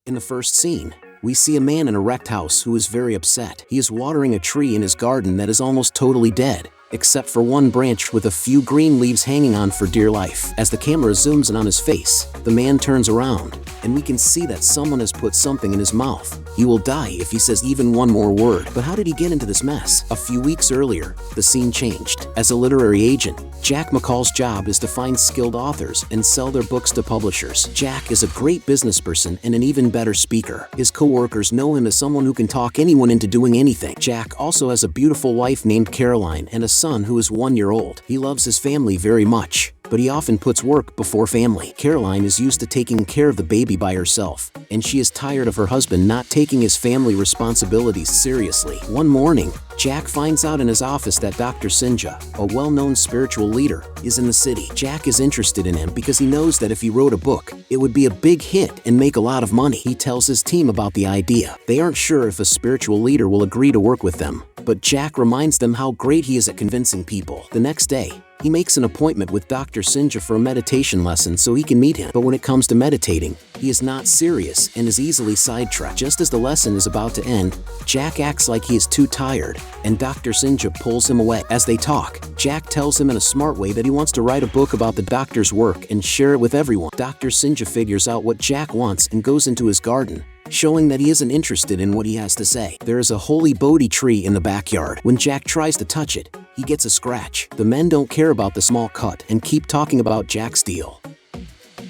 In the first scene, we see a man in a wrecked house who is very upset. He is watering a tree in his garden that is almost totally dead, except for one branch with a few green leaves hanging on for dear life. As the camera zooms in on his face, the man turns around, and we can see that someone has put something in his mouth. He will die if he says even one more word. But how did he get into this mess? A few weeks earlier, the scene changed. As a literary agent, Jack McCall's job is to find skilled authors and sell their books to publishers. Jack is a great business person and an even better speaker. His co-workers know him as someone who can talk anyone into doing anything. Jack also has a beautiful wife named Caroline and a son who is 1 year old. He loves his family very much, but he often puts work before family. Caroline is used to taking care of the baby by herself, and she is tired of her husband not taking his family responsibilities seriously. One morning, Jack finds out in his office that Dr. Sinja, a well-known spiritual leader, is in the city. Jack is interested in him because he knows that if he wrote a book, it would be a big hit and make a lot of money. He tells his team about the idea. They aren't sure if a spiritual leader will agree to work with them, but Jack reminds them how great he is at convincing people. The next day, he makes an appointment with Dr. Sinja for a meditation lesson so he can meet him. But when it comes to meditating, he is not serious and is easily sidetracked. Just as the lesson is about to end, Jack acts like he is too tired, and Dr. Sinja pulls him away. As they talk, Jack tells him in a smart way that he wants to write a book about the doctor's work and share it with everyone. Dr. Sinja figures out what Jack wants and goes into his garden, showing that he isn't interested in what he has to say. There is a holy Bodhi tree in the backyard. When Jack tries to touch it, he gets a scratch. The men don't care about the small cut and keep talking about Jack's deal.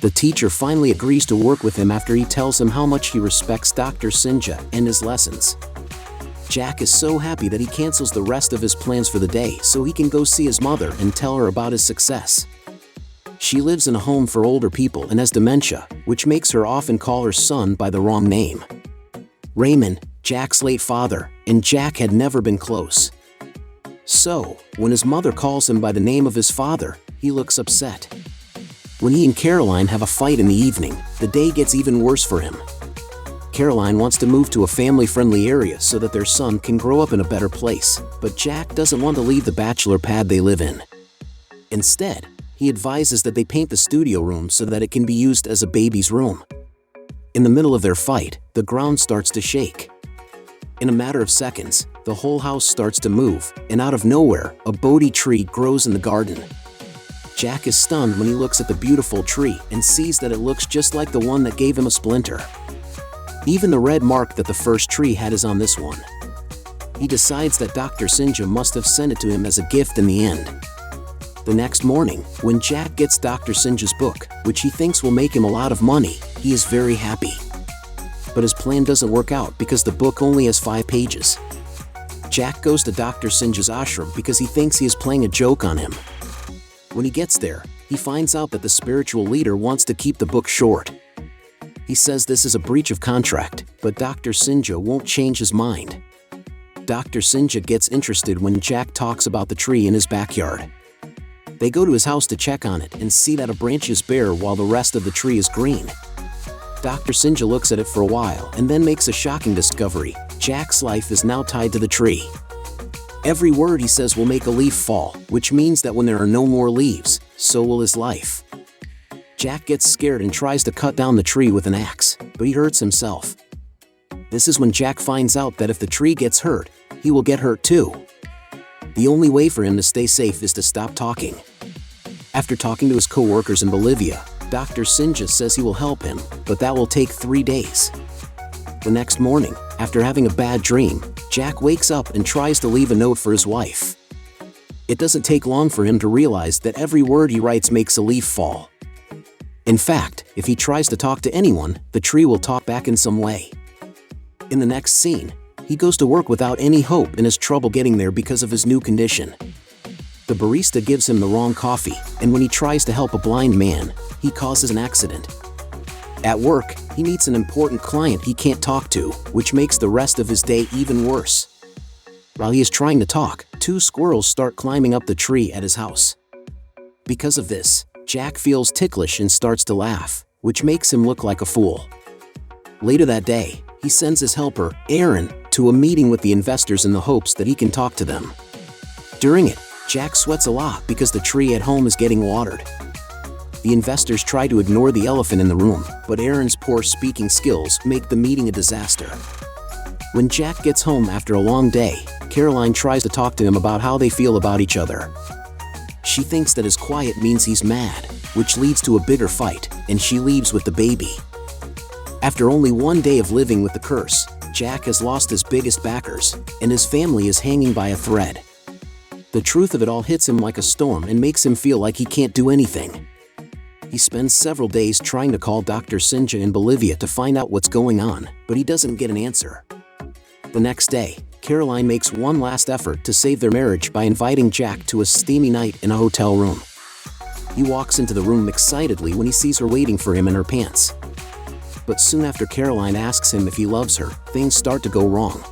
The teacher finally agrees to work with him after he tells him how much he respects Dr. Sinja and his lessons. Jack is so happy that he cancels the rest of his plans for the day so he can go see his mother and tell her about his success. She lives in a home for older people and has dementia, which makes her often call her son by the wrong name. Raymond, Jack's late father, and Jack had never been close. So, when his mother calls him by the name of his father, he looks upset. When he and Caroline have a fight in the evening, the day gets even worse for him. Caroline wants to move to a family-friendly area so that their son can grow up in a better place, but Jack doesn't want to leave the bachelor pad they live in. Instead, he advises that they paint the studio room so that it can be used as a baby's room. In the middle of their fight, the ground starts to shake. In a matter of seconds, the whole house starts to move, and out of nowhere, a Bodhi tree grows in the garden. Jack is stunned when he looks at the beautiful tree and sees that it looks just like the one that gave him a splinter. Even the red mark that the first tree had is on this one. He decides that Dr. Sinja must have sent it to him as a gift in the end. The next morning, when Jack gets Dr. Sinja's book, which he thinks will make him a lot of money, he is very happy. But his plan doesn't work out because the book only has 5 pages. Jack goes to Dr. Sinja's ashram because he thinks he is playing a joke on him. When he gets there, he finds out that the spiritual leader wants to keep the book short. He says this is a breach of contract, but Dr. Sinja won't change his mind. Dr. Sinja gets interested when Jack talks about the tree in his backyard. They go to his house to check on it and see that a branch is bare while the rest of the tree is green. Dr. Sinja looks at it for a while and then makes a shocking discovery. Jack's life is now tied to the tree. Every word he says will make a leaf fall, which means that when there are no more leaves, so will his life. Jack gets scared and tries to cut down the tree with an axe, but he hurts himself. This is when Jack finds out that if the tree gets hurt, he will get hurt too. The only way for him to stay safe is to stop talking. After talking to his co-workers in Bolivia, Dr. Sinja says he will help him, but that will take 3 days. The next morning, after having a bad dream, Jack wakes up and tries to leave a note for his wife. It doesn't take long for him to realize that every word he writes makes a leaf fall. In fact, if he tries to talk to anyone, the tree will talk back in some way. In the next scene, he goes to work without any hope and has trouble getting there because of his new condition. The barista gives him the wrong coffee, and when he tries to help a blind man, he causes an accident. At work, he meets an important client he can't talk to, which makes the rest of his day even worse. While he is trying to talk, 2 squirrels start climbing up the tree at his house. Because of this, Jack feels ticklish and starts to laugh, which makes him look like a fool. Later that day, he sends his helper, Aaron, to a meeting with the investors in the hopes that he can talk to them. During it, Jack sweats a lot because the tree at home is getting watered. The investors try to ignore the elephant in the room, but Aaron's poor speaking skills make the meeting a disaster. When Jack gets home after a long day, Caroline tries to talk to him about how they feel about each other. She thinks that his quiet means he's mad, which leads to a bigger fight, and she leaves with the baby. After only one day of living with the curse, Jack has lost his biggest backers, and his family is hanging by a thread. The truth of it all hits him like a storm and makes him feel like he can't do anything. He spends several days trying to call Dr. Sinja in Bolivia to find out what's going on, but he doesn't get an answer. The next day, Caroline makes one last effort to save their marriage by inviting Jack to a steamy night in a hotel room. He walks into the room excitedly when he sees her waiting for him in her pants. But soon after Caroline asks him if he loves her, things start to go wrong.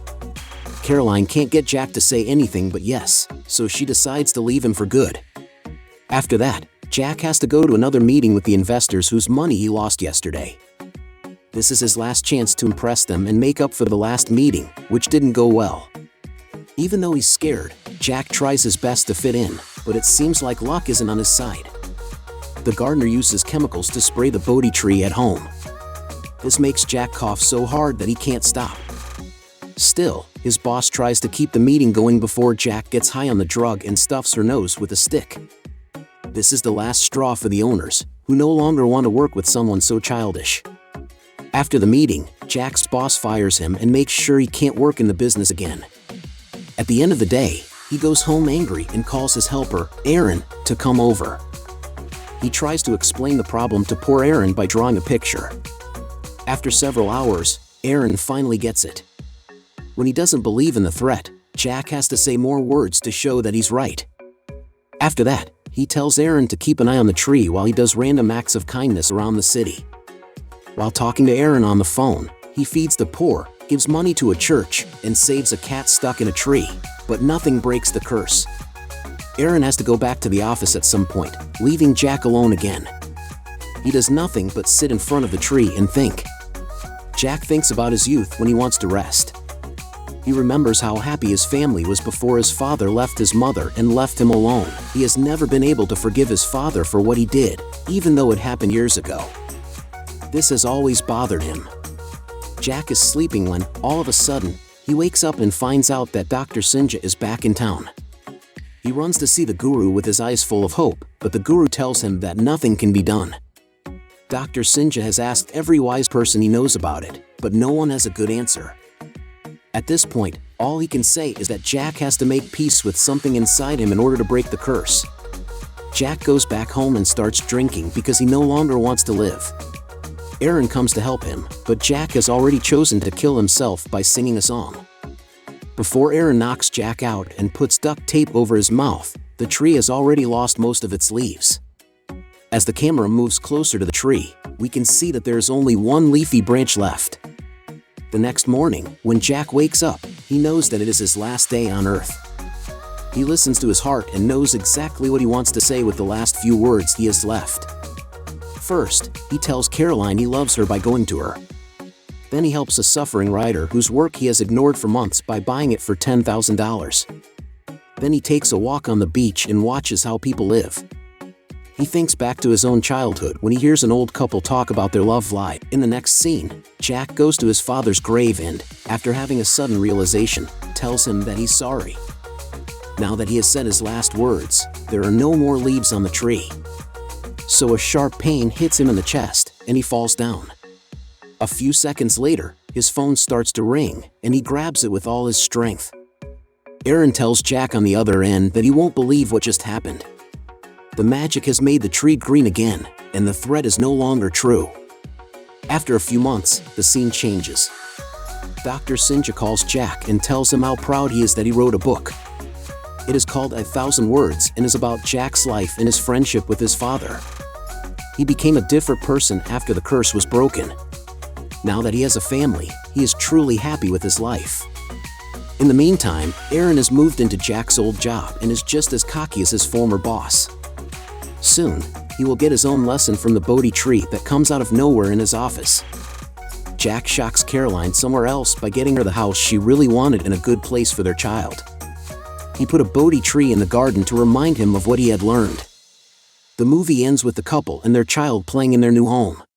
Caroline can't get Jack to say anything but yes, so she decides to leave him for good. After that, Jack has to go to another meeting with the investors whose money he lost yesterday. This is his last chance to impress them and make up for the last meeting, which didn't go well. Even though he's scared, Jack tries his best to fit in, but it seems like luck isn't on his side. The gardener uses chemicals to spray the Bodhi tree at home. This makes Jack cough so hard that he can't stop. Still, his boss tries to keep the meeting going before Jack gets high on the drug and stuffs her nose with a stick. This is the last straw for the owners, who no longer want to work with someone so childish. After the meeting, Jack's boss fires him and makes sure he can't work in the business again. At the end of the day, he goes home angry and calls his helper, Aaron, to come over. He tries to explain the problem to poor Aaron by drawing a picture. After several hours, Aaron finally gets it. When he doesn't believe in the threat, Jack has to say more words to show that he's right. After that, he tells Aaron to keep an eye on the tree while he does random acts of kindness around the city. While talking to Aaron on the phone, he feeds the poor, gives money to a church, and saves a cat stuck in a tree, but nothing breaks the curse. Aaron has to go back to the office at some point, leaving Jack alone again. He does nothing but sit in front of the tree and think. Jack thinks about his youth when he wants to rest. He remembers how happy his family was before his father left his mother and left him alone. He has never been able to forgive his father for what he did, even though it happened years ago. This has always bothered him. Jack is sleeping when, all of a sudden, he wakes up and finds out that Dr. Sinja is back in town. He runs to see the guru with his eyes full of hope, but the guru tells him that nothing can be done. Dr. Sinja has asked every wise person he knows about it, but no one has a good answer. At this point, all he can say is that Jack has to make peace with something inside him in order to break the curse. Jack goes back home and starts drinking because he no longer wants to live. Aaron comes to help him, but Jack has already chosen to kill himself by singing a song. Before Aaron knocks Jack out and puts duct tape over his mouth, the tree has already lost most of its leaves. As the camera moves closer to the tree, we can see that there is only one leafy branch left. The next morning, when Jack wakes up, he knows that it is his last day on Earth. He listens to his heart and knows exactly what he wants to say with the last few words he has left. First, he tells Caroline he loves her by going to her. Then he helps a suffering writer whose work he has ignored for months by buying it for $10,000. Then he takes a walk on the beach and watches how people live. He thinks back to his own childhood when he hears an old couple talk about their love life. In the next scene, Jack goes to his father's grave and, after having a sudden realization, tells him that he's sorry. Now that he has said his last words, there are no more leaves on the tree. So a sharp pain hits him in the chest, and he falls down. A few seconds later, his phone starts to ring, and he grabs it with all his strength. Aaron tells Jack on the other end that he won't believe what just happened. The magic has made the tree green again, and the threat is no longer true. After a few months, the scene changes. Dr. Sinja calls Jack and tells him how proud he is that he wrote a book. It is called 1,000 Words and is about Jack's life and his friendship with his father. He became a different person after the curse was broken. Now that he has a family, he is truly happy with his life. In the meantime, Aaron has moved into Jack's old job and is just as cocky as his former boss. Soon, he will get his own lesson from the Bodhi tree that comes out of nowhere in his office. Jack shocks Caroline somewhere else by getting her the house she really wanted and a good place for their child. He put a Bodhi tree in the garden to remind him of what he had learned. The movie ends with the couple and their child playing in their new home.